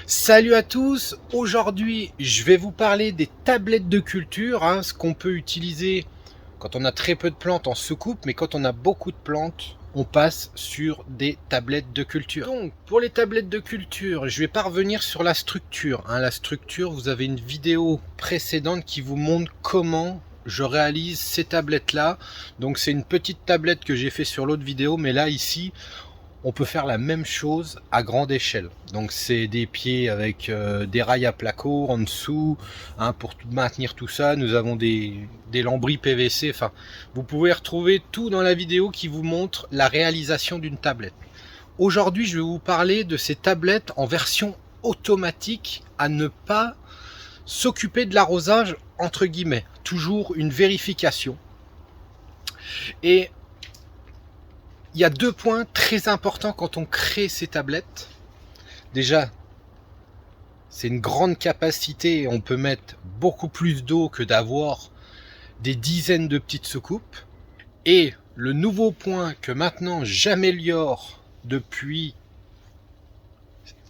Salut à tous, aujourd'hui je vais vous parler des tablettes de culture, ce qu'on peut utiliser quand on a très peu de plantes en soucoupe, mais quand on a beaucoup de plantes, on passe sur des tablettes de culture. Donc pour les tablettes de culture, je vais pas revenir sur la structure. La structure, vous avez une vidéo précédente qui vous montre comment je réalise ces tablettes là. Donc c'est une petite tablette que j'ai fait sur l'autre vidéo, mais là ici on peut faire la même chose à grande échelle. Donc c'est des pieds avec des rails à placo en dessous, pour maintenir tout ça. Nous avons des lambris PVC. Enfin, vous pouvez retrouver tout dans la vidéo qui vous montre la réalisation d'une tablette. Aujourd'hui, je vais vous parler de ces tablettes en version automatique à ne pas s'occuper de l'arrosage entre guillemets. Toujours une vérification. Et il y a deux points très importants quand on crée ces tablettes. Déjà, c'est une grande capacité, on peut mettre beaucoup plus d'eau que d'avoir des dizaines de petites soucoupes. Et le nouveau point que maintenant j'améliore depuis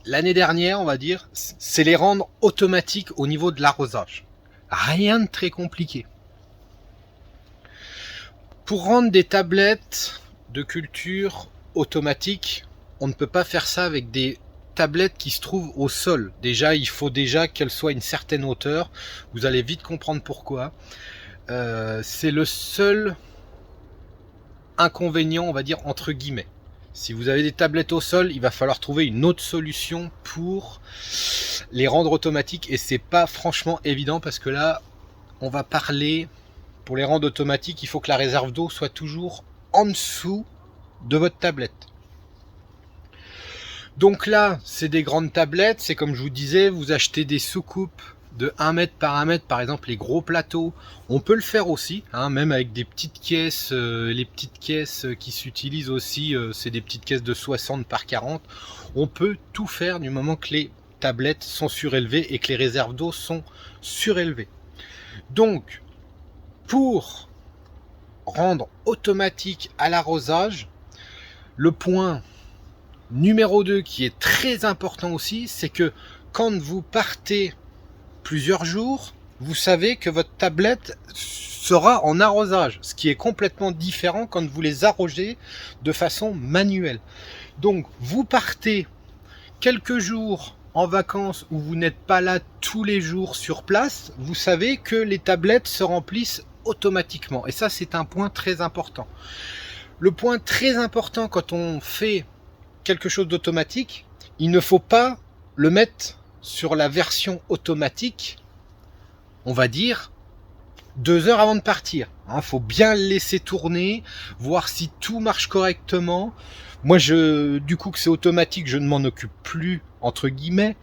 l'année dernière, on va dire, c'est les rendre automatiques au niveau de l'arrosage. Rien de très compliqué. Pour rendre des tablettes de culture automatique, on ne peut pas faire ça avec des tablettes qui se trouvent au sol. Déjà, il faut déjà qu'elles soient à une certaine hauteur. Vous allez vite comprendre pourquoi. C'est le seul inconvénient, on va dire entre guillemets. Si vous avez des tablettes au sol, il va falloir trouver une autre solution pour les rendre automatiques. Et c'est pas franchement évident parce que là, on va parler, pour les rendre automatiques, il faut que la réserve d'eau soit toujours en dessous de votre tablette. Donc là, c'est des grandes tablettes, c'est comme je vous disais, vous achetez des soucoupes de 1 mètre par 1 mètre, par exemple les gros plateaux. On peut le faire aussi, même avec des petites caisses, les petites caisses qui s'utilisent aussi, c'est des petites caisses de 60 par 40. On peut tout faire du moment que les tablettes sont surélevées et que les réserves d'eau sont surélevées. Donc, pour rendre automatique à l'arrosage, le point numéro 2 qui est très important aussi, c'est que quand vous partez plusieurs jours, vous savez que votre tablette sera en arrosage, ce qui est complètement différent quand vous les arrosez de façon manuelle. Donc vous partez quelques jours en vacances où vous n'êtes pas là tous les jours sur place, vous savez que les tablettes se remplissent automatiquement. Et ça, c'est un point très important. Le point très important quand on fait quelque chose d'automatique, il ne faut pas le mettre sur la version automatique, on va dire, 2 heures avant de partir. Faut bien le laisser tourner, voir si tout marche correctement. Moi, du coup que c'est automatique, je ne m'en occupe plus, entre guillemets,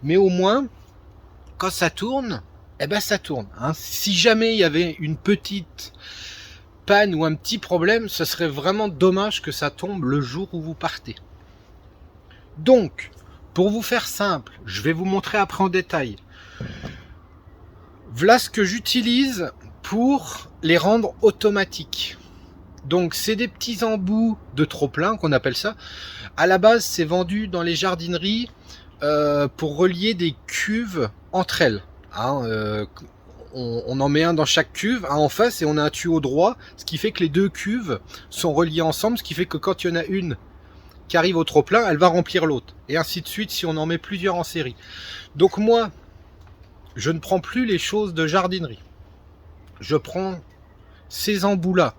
mais au moins, quand ça tourne, ça tourne. Si jamais il y avait une petite panne ou un petit problème, ce serait vraiment dommage que ça tombe le jour où vous partez. Donc, pour vous faire simple, je vais vous montrer après en détail. Voilà ce que j'utilise pour les rendre automatiques. Donc, c'est des petits embouts de trop-plein qu'on appelle ça. À la base, c'est vendu dans les jardineries pour relier des cuves entre elles. On en met un dans chaque cuve en face et on a un tuyau droit, ce qui fait que les deux cuves sont reliées ensemble, ce qui fait que quand il y en a une qui arrive au trop plein, elle va remplir l'autre, et ainsi de suite si on en met plusieurs en série. Donc moi, je ne prends plus les choses de jardinerie, je prends ces embouts là.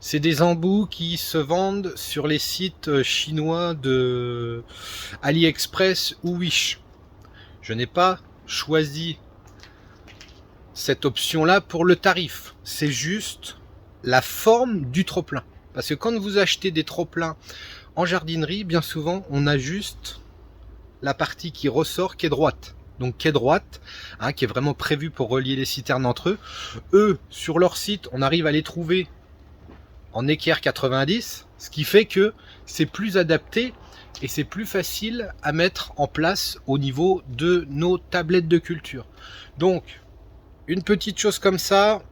C'est des embouts qui se vendent sur les sites chinois de AliExpress ou Wish. Je n'ai pas choisi cette option là pour le tarif, c'est juste la forme du trop-plein. Parce que quand vous achetez des trop-pleins en jardinerie, bien souvent, on a juste la partie qui ressort, qui est droite. Donc qui est droite, qui est vraiment prévue pour relier les citernes entre eux. Eux, sur leur site, on arrive à les trouver en équerre 90, ce qui fait que c'est plus adapté et c'est plus facile à mettre en place au niveau de nos tablettes de culture. Donc, une petite chose comme ça,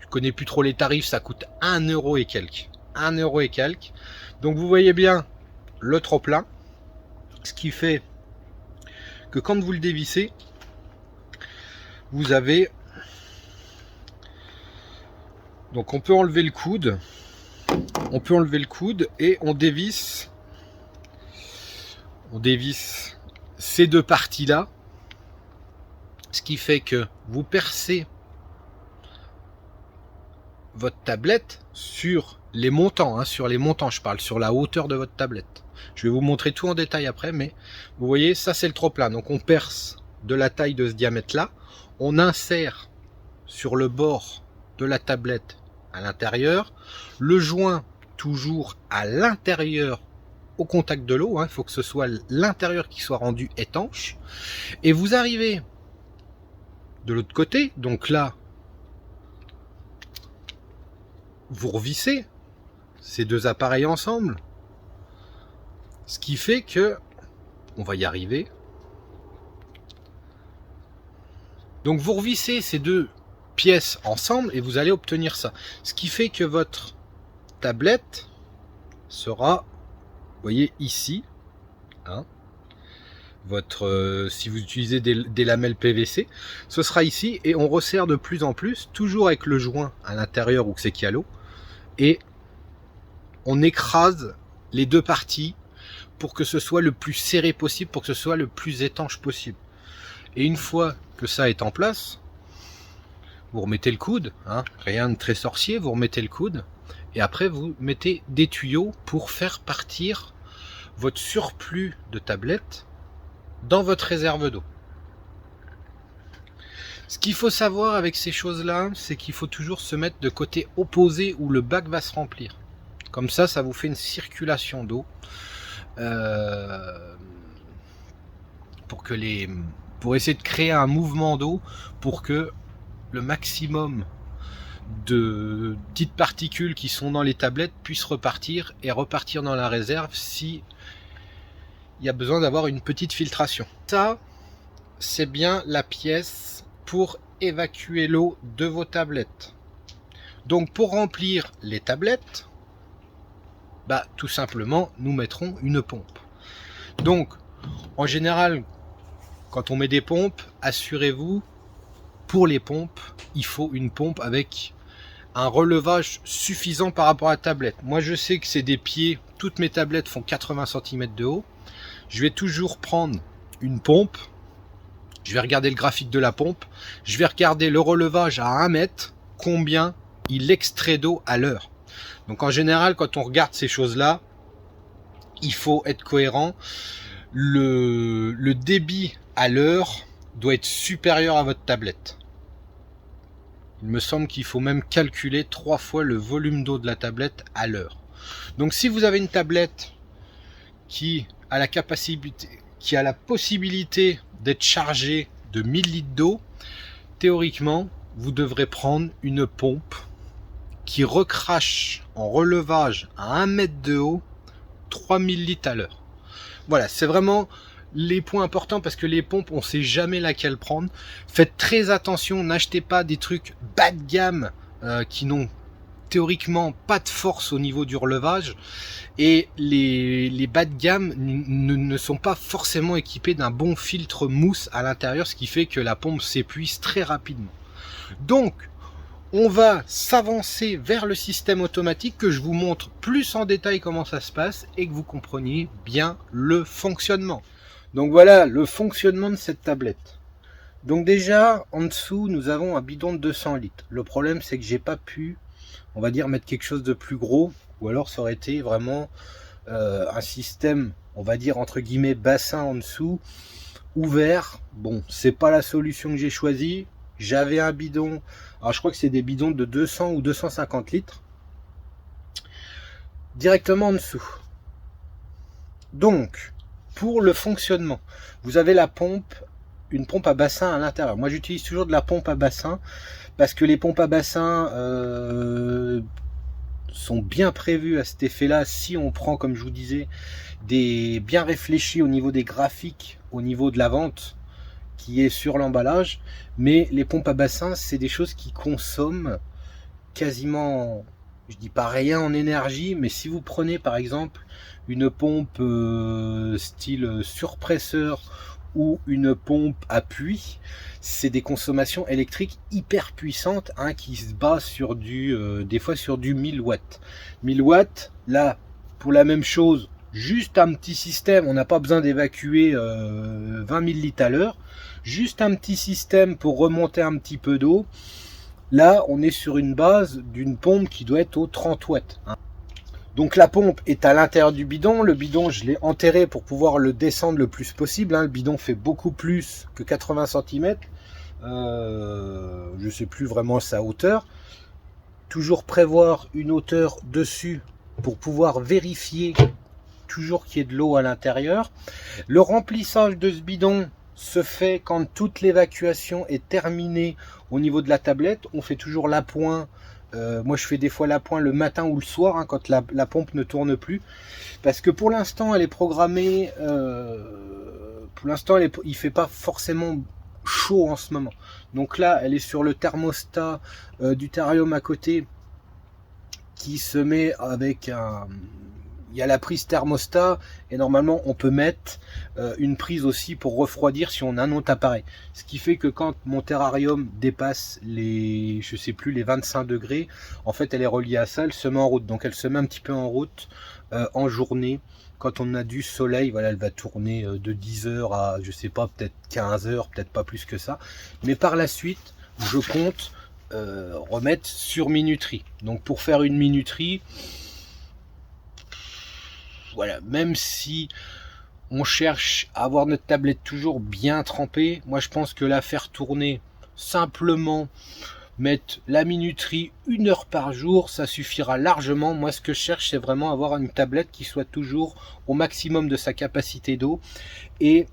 je connais plus trop les tarifs, ça coûte 1 € et quelques. 1 € et quelques. Donc vous voyez bien le trop plein, ce qui fait que quand vous le dévissez, vous avez... Donc on peut enlever le coude. On peut enlever le coude et on dévisse ces deux parties-là. Ce qui fait que vous percez votre tablette sur les montants, hein, sur les montants, je parle sur la hauteur de votre tablette. Je vais vous montrer tout en détail après, mais vous voyez, ça c'est le trop-plein. Donc on perce de la taille de ce diamètre-là, on insère sur le bord de la tablette à l'intérieur, le joint toujours à l'intérieur au contact de l'eau, hein, il faut que ce soit l'intérieur qui soit rendu étanche, et vous arrivez de l'autre côté, donc là, vous revissez ces deux appareils ensemble, ce qui fait que, on va y arriver, donc vous revissez ces deux pièces ensemble et vous allez obtenir ça, ce qui fait que votre tablette sera, vous voyez ici, hein, votre, si vous utilisez des lamelles PVC, ce sera ici, et on resserre de plus en plus, toujours avec le joint à l'intérieur où c'est qu'il y a l'eau, et on écrase les deux parties pour que ce soit le plus serré possible, pour que ce soit le plus étanche possible. Et une fois que ça est en place, vous remettez le coude, hein, rien de très sorcier, vous remettez le coude, et après vous mettez des tuyaux pour faire partir votre surplus de tablette dans votre réserve d'eau. Ce qu'il faut savoir avec ces choses-là, c'est qu'il faut toujours se mettre de côté opposé où le bac va se remplir. Comme ça, ça vous fait une circulation d'eau pour essayer de créer un mouvement d'eau pour que le maximum de petites particules qui sont dans les tablettes puissent repartir et repartir dans la réserve si il y a besoin d'avoir une petite filtration. Ça, c'est bien la pièce pour évacuer l'eau de vos tablettes. Donc pour remplir les tablettes, bah, tout simplement, nous mettrons une pompe. Donc, en général, quand on met des pompes, assurez-vous, pour les pompes, il faut une pompe avec un relevage suffisant par rapport à la tablette. Moi, je sais que c'est des pieds, toutes mes tablettes font 80 cm de haut. Je vais toujours prendre une pompe, je vais regarder le graphique de la pompe, je vais regarder le relevage à 1 mètre, combien il extrait d'eau à l'heure. Donc en général, quand on regarde ces choses-là, il faut être cohérent. Le débit à l'heure doit être supérieur à votre tablette. Il me semble qu'il faut même calculer 3 fois le volume d'eau de la tablette à l'heure. Donc si vous avez une tablette qui a la possibilité d'être chargée de 1000 litres d'eau, théoriquement, vous devrez prendre une pompe qui recrache en relevage à 1 mètre de haut 3000 litres à l'heure. Voilà, c'est vraiment les points importants parce que les pompes, on sait jamais laquelle prendre. Faites très attention, n'achetez pas des trucs bas de gamme qui n'ont théoriquement pas de force au niveau du relevage, et les bas de gamme ne sont pas forcément équipés d'un bon filtre mousse à l'intérieur, ce qui fait que la pompe s'épuise très rapidement. Donc on va s'avancer vers le système automatique, que je vous montre plus en détail comment ça se passe et que vous compreniez bien le fonctionnement. Donc voilà le fonctionnement de cette tablette. Donc déjà en dessous nous avons un bidon de 200 litres. Le problème c'est que j'ai pas pu, on va dire, mettre quelque chose de plus gros, ou alors ça aurait été vraiment un système, on va dire entre guillemets bassin en dessous, ouvert. Bon, c'est pas la solution que j'ai choisie. J'avais un bidon, alors je crois que c'est des bidons de 200 ou 250 litres, directement en dessous. Donc, pour le fonctionnement, vous avez la pompe, une pompe à bassin à l'intérieur. Moi j'utilise toujours de la pompe à bassin, parce que les pompes à bassin sont bien prévues à cet effet-là, si on prend, comme je vous disais, des bien réfléchis au niveau des graphiques, au niveau de la vente qui est sur l'emballage. Mais les pompes à bassin, c'est des choses qui consomment quasiment, je dis pas rien en énergie, mais si vous prenez par exemple une pompe style surpresseur ou une pompe à puits, c'est des consommations électriques hyper puissantes, hein, qui se basent sur des fois sur du 1000 watts. 1000 watts, là, pour la même chose, juste un petit système, on n'a pas besoin d'évacuer 20 000 litres à l'heure, juste un petit système pour remonter un petit peu d'eau. Là, on est sur une base d'une pompe qui doit être aux 30 watts. Hein. Donc la pompe est à l'intérieur du bidon. Le bidon, je l'ai enterré pour pouvoir le descendre le plus possible. Hein. Le bidon fait beaucoup plus que 80 cm. Je ne sais plus vraiment sa hauteur. Toujours prévoir une hauteur dessus pour pouvoir vérifier toujours qu'il y ait de l'eau à l'intérieur. Le remplissage de ce bidon se fait quand toute l'évacuation est terminée au niveau de la tablette. On fait toujours l'appoint. Moi je fais des fois l'appoint le matin ou le soir, hein, quand la pompe ne tourne plus, parce que pour l'instant elle est programmée, pour l'instant il fait pas forcément chaud en ce moment, donc là elle est sur le thermostat du terrarium à côté qui se met avec il y a la prise thermostat et normalement on peut mettre une prise aussi pour refroidir si on a un autre appareil. Ce qui fait que quand mon terrarium dépasse les, je sais plus, les 25 degrés, en fait elle est reliée à ça, elle se met en route. Donc elle se met un petit peu en route en journée. Quand on a du soleil, voilà, elle va tourner de 10 heures à, je sais pas, peut-être 15 heures, peut-être pas plus que ça. Mais par la suite, je compte remettre sur minuterie. Donc pour faire une minuterie, voilà, même si on cherche à avoir notre tablette toujours bien trempée, moi je pense que la faire tourner simplement, mettre la minuterie 1 heure par jour, ça suffira largement. Moi ce que je cherche, c'est vraiment avoir une tablette qui soit toujours au maximum de sa capacité d'eau, et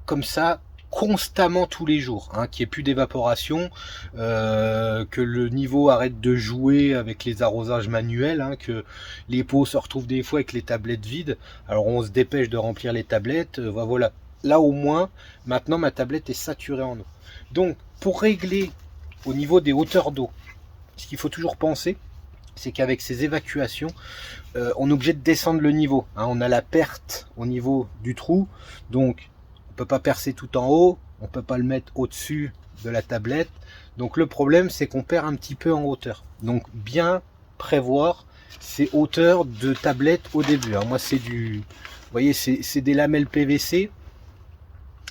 comme ça constamment tous les jours, hein, qu'il n'y ait plus d'évaporation, que le niveau arrête de jouer avec les arrosages manuels, hein, que les pots se retrouvent des fois avec les tablettes vides, alors on se dépêche de remplir les tablettes, voilà. Là au moins, maintenant ma tablette est saturée en eau. Donc pour régler au niveau des hauteurs d'eau, ce qu'il faut toujours penser, c'est qu'avec ces évacuations, on est obligé de descendre le niveau, hein, on a la perte au niveau du trou, donc peut pas percer tout en haut, on peut pas le mettre au-dessus de la tablette, donc le problème c'est qu'on perd un petit peu en hauteur. Donc bien prévoir ces hauteurs de tablette au début. Alors moi c'est du, vous voyez, c'est des lamelles PVC,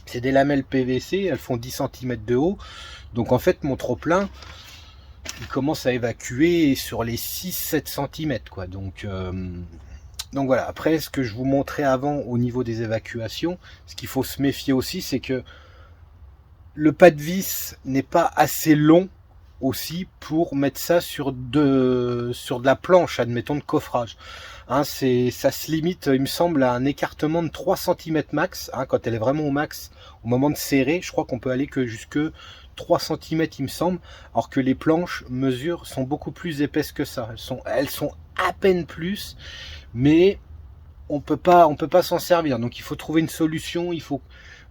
c'est des lamelles PVC, elles font 10 cm de haut, donc en fait mon trop plein il commence à évacuer sur les 6-7 cm quoi, donc voilà. Après, ce que je vous montrais avant au niveau des évacuations, ce qu'il faut se méfier aussi, c'est que le pas de vis n'est pas assez long aussi pour mettre ça sur de la planche, admettons, de coffrage. Hein, ça se limite, il me semble, à un écartement de 3 cm max, hein, quand elle est vraiment au max, au moment de serrer, je crois qu'on peut aller que jusque 3 cm, il me semble, alors que les planches sont beaucoup plus épaisses que ça. Elles sont à peine plus, mais on peut pas s'en servir. Donc il faut trouver une solution.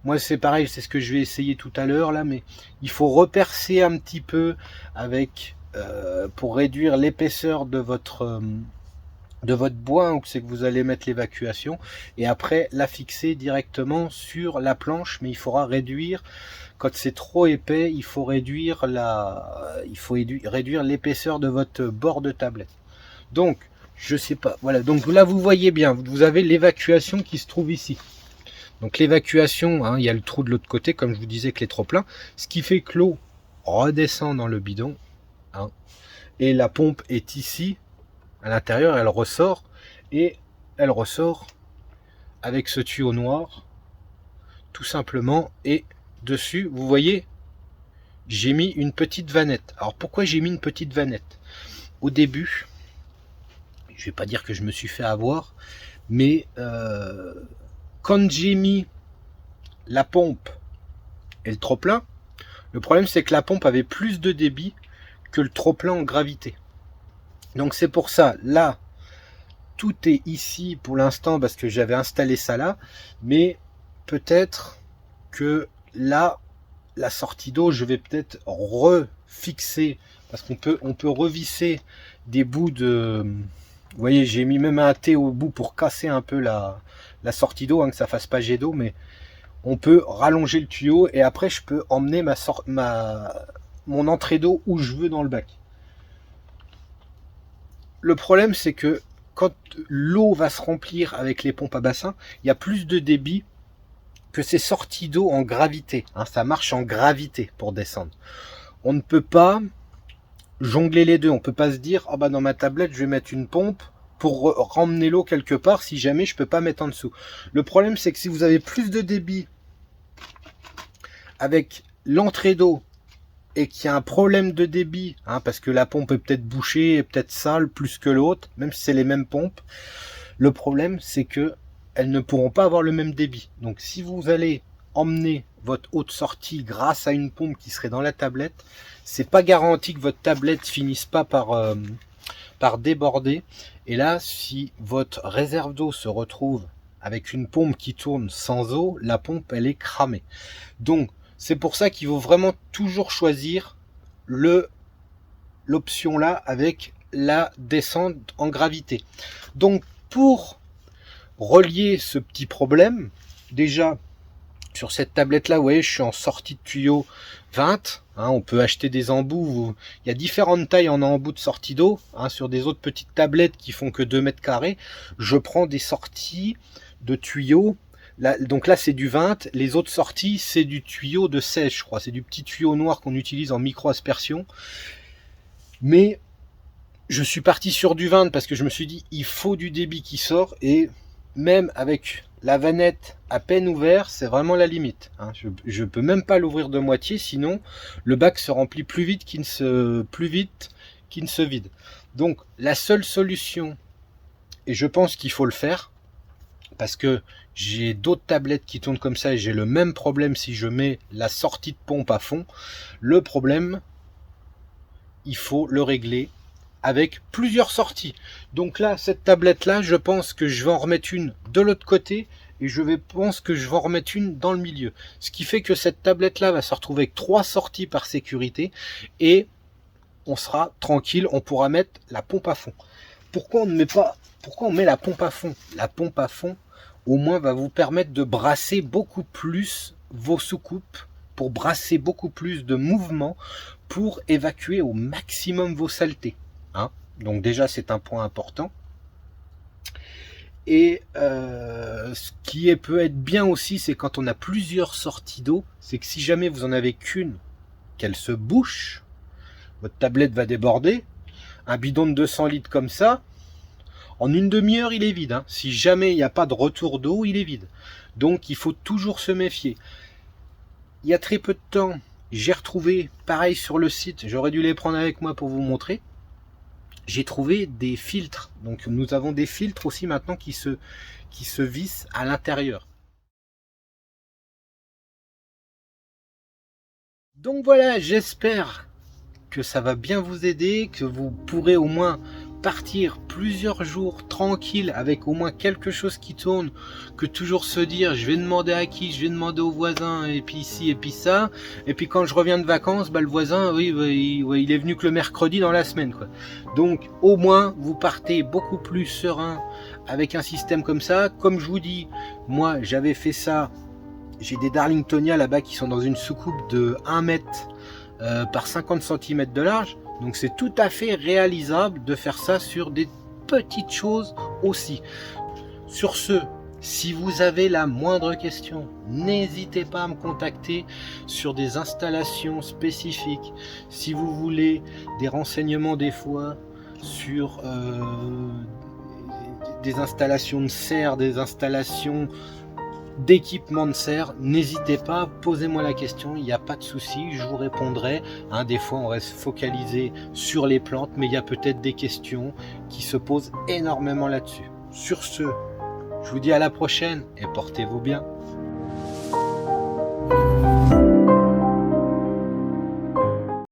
Moi c'est pareil, c'est ce que je vais essayer tout à l'heure là, mais il faut repercer un petit peu avec pour réduire l'épaisseur de votre bois où c'est que vous allez mettre l'évacuation, et après la fixer directement sur la planche. Mais il faudra réduire, quand c'est trop épais, il faut réduire l'épaisseur de votre bord de tablette. Donc je sais pas, voilà, donc là vous voyez bien, vous avez l'évacuation qui se trouve ici. Donc l'évacuation, hein, il y a le trou de l'autre côté, comme je vous disais, que les trop plein, ce qui fait que l'eau redescend dans le bidon, hein, et la pompe est ici, à l'intérieur, elle ressort, et elle ressort avec ce tuyau noir, tout simplement, et dessus, vous voyez, j'ai mis une petite vanette. Alors pourquoi j'ai mis une petite vanette? Au début, je vais pas dire que je me suis fait avoir, mais quand j'ai mis la pompe et le trop-plein, le problème c'est que la pompe avait plus de débit que le trop-plein en gravité. Donc c'est pour ça, là, tout est ici pour l'instant parce que j'avais installé ça là, mais peut-être que là, la sortie d'eau, je vais peut-être refixer, parce qu'on peut revisser des bouts de... Vous voyez, j'ai mis même un T au bout pour casser un peu la la sortie d'eau, hein, que ça fasse pas jet d'eau, mais on peut rallonger le tuyau et après je peux emmener mon entrée d'eau où je veux dans le bac. Le problème, c'est que quand l'eau va se remplir avec les pompes à bassin, il y a plus de débit que ces sorties d'eau en gravité. Hein, ça marche en gravité pour descendre. On ne peut pas jongler les deux. On peut pas se dire, ah bah dans ma tablette, je vais mettre une pompe pour ramener l'eau quelque part si jamais je peux pas mettre en dessous. Le problème, c'est que si vous avez plus de débit avec l'entrée d'eau et qu'il y a un problème de débit, hein, parce que la pompe est peut-être bouchée et peut-être sale plus que l'autre, même si c'est les mêmes pompes, le problème c'est que elles ne pourront pas avoir le même débit. Donc si vous allez emmener votre eau de sortie grâce à une pompe qui serait dans la tablette, c'est pas garanti que votre tablette finisse pas par déborder. Et là, si votre réserve d'eau se retrouve avec une pompe qui tourne sans eau, la pompe elle est cramée. Donc c'est pour ça qu'il faut vraiment toujours choisir l'option là avec la descente en gravité. Donc pour relier ce petit problème, déjà sur cette tablette là, vous voyez, je suis en sortie de tuyau 20. Hein, on peut acheter des embouts. Il y a différentes tailles en embout de sortie d'eau. Hein, sur des autres petites tablettes qui font que 2 mètres carrés, je prends des sorties de tuyaux. Là, donc là c'est du 20, les autres sorties c'est du tuyau de 16, je crois, c'est du petit tuyau noir qu'on utilise en micro-aspersion. Mais je suis parti sur du 20 parce que je me suis dit il faut du débit qui sort, et même avec la vanette à peine ouverte, c'est vraiment la limite. Hein. Je peux même pas l'ouvrir de moitié, sinon le bac se remplit plus vite qu'il ne se vide. Donc la seule solution, et je pense qu'il faut le faire, parce que j'ai d'autres tablettes qui tournent comme ça et j'ai le même problème si je mets la sortie de pompe à fond. Le problème, il faut le régler avec plusieurs sorties. Donc là, cette tablette là, je pense que je vais en remettre une de l'autre côté et pense que je vais en remettre une dans le milieu. Ce qui fait que cette tablette là va se retrouver avec 3 sorties par sécurité et on sera tranquille, on pourra mettre la pompe à fond. Pourquoi on met la pompe à fond? La pompe à fond, au moins, va vous permettre de brasser beaucoup plus vos soucoupes, pour brasser beaucoup plus de mouvements, pour évacuer au maximum vos saletés. Hein, donc déjà, c'est un point important. Et ce qui peut être bien aussi, c'est quand on a plusieurs sorties d'eau, c'est que si jamais vous en avez qu'une, qu'elle se bouche, votre tablette va déborder. Un bidon de 200 litres comme ça, en une demi-heure, il est vide. Hein. Si jamais il n'y a pas de retour d'eau, il est vide. Donc, il faut toujours se méfier. Il y a très peu de temps, j'ai retrouvé, pareil sur le site, j'aurais dû les prendre avec moi pour vous montrer, j'ai trouvé des filtres. Donc, nous avons des filtres aussi maintenant qui se vissent à l'intérieur. Donc voilà, j'espère que ça va bien vous aider, que vous pourrez au moins partir plusieurs jours tranquille avec au moins quelque chose qui tourne, que toujours se dire je vais demander à qui, je vais demander au voisin, et puis ici et puis ça, et puis quand je reviens de vacances, bah le voisin oui, il est venu que le mercredi dans la semaine quoi. Donc au moins vous partez beaucoup plus serein avec un système comme ça. Comme je vous dis, moi j'avais fait ça, j'ai des Darlingtonia là-bas qui sont dans une soucoupe de 1 mètre par 50 cm de large. Donc c'est tout à fait réalisable de faire ça sur des petites choses aussi. Sur ce, si vous avez la moindre question, n'hésitez pas à me contacter sur des installations spécifiques. Si vous voulez des renseignements des fois sur des installations de serre, des installations d'équipement de serre, n'hésitez pas, posez-moi la question, il n'y a pas de souci, je vous répondrai. Hein, des fois on reste focalisé sur les plantes, mais il y a peut-être des questions qui se posent énormément là-dessus. Sur ce, je vous dis à la prochaine et portez-vous bien.